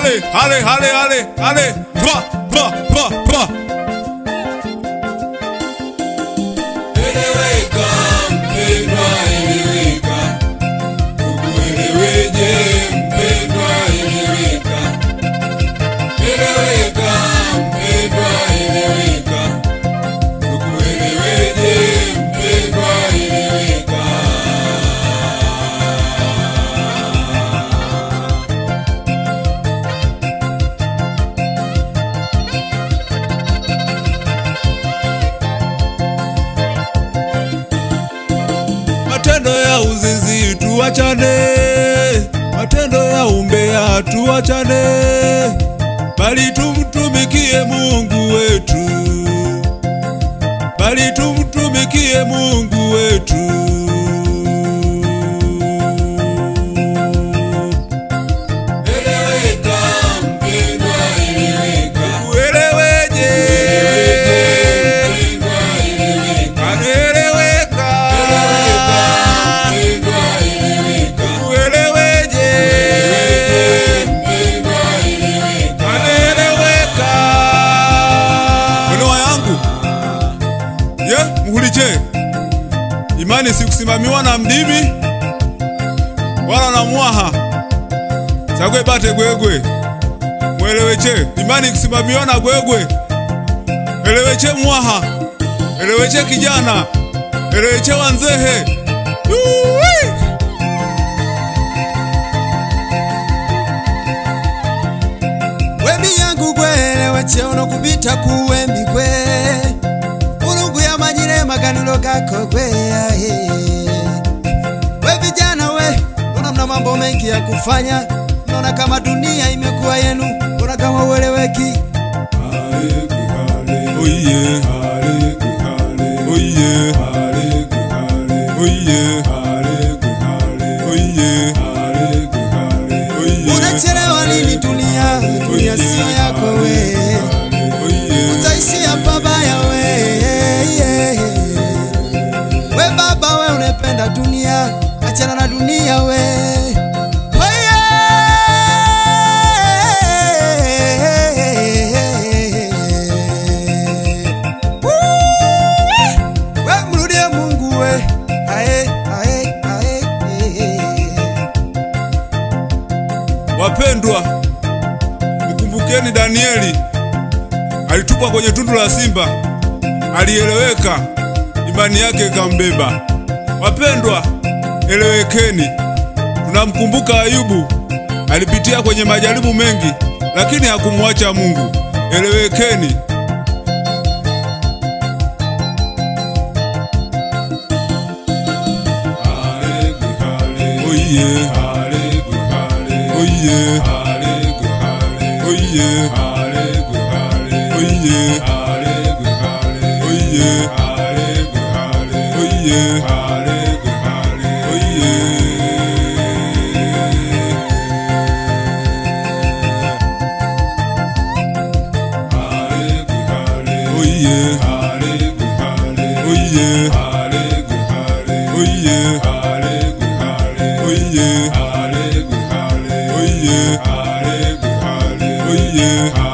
Allez, allez, allez, allez, allez. Bra, bra, bra, bra. Eleweka mpendwa, eleweka. Ukueleweje mpendwa, eleweka. Eleweka mpendwa, eleweka. Ukueleweje mpendwa, eleweka. Matendo ya uzinzi tuachane, matendo ya umbea tuachane, bali tumtumikie Mungu wetu, bali tumtumikie Mungu wetu. Eleweka mpendwa, eleweka. Ueleweje? Mpendwa, eleweka. Anaeleweka. Mpendwa, eleweka. Ueleweje? Mpendwa, eleweka. Anaeleweka. Mwelewa yangu ye muhuliche, imani sikusimamiwa na mdimi wala na mwaha sagwe bate gwegwe. Mweleweche, imani kusimamiwa na gwegwe. Eleweche mwaha, eleweche kijana, eleweche wanzehe. Uwi! Wembi yangu gweleweche ono kubita kuwembi gwe Mulungu yamanyire maganiro gako gwe We vijana we, una mna mambo mengi ya kufanya. Unaona kama dunia imekuwa yenu, unaona kama ueleweki. Oh yeah, oh yeah, oh yeah, oh yeah, oh yeah. Unachelewa nini dunia? Dunia sio yako we, utaishia pabaya we. We baba we unapenda dunia, achana na dunia we. We mrudie Mungu we. Ae, ae, ae. Wapendwa, mkumbukeni Danieli, alitupwa kwenye tundu la simba, alieleweka, imani yake ikambeba. Wapendwa, elewekeni. Tunamkumbuka Ayubu, alipitia kwenye majaribu mengi, lakini hakumwacha Mungu. Elewekeni. Oh yeah. Oh yeah. Oh yeah. Oh yeah. Oh yeah. Oh yeah. Oh yeah. Oh yeah. Oh yeah. Oh yeah. Oh yeah. Oh yeah.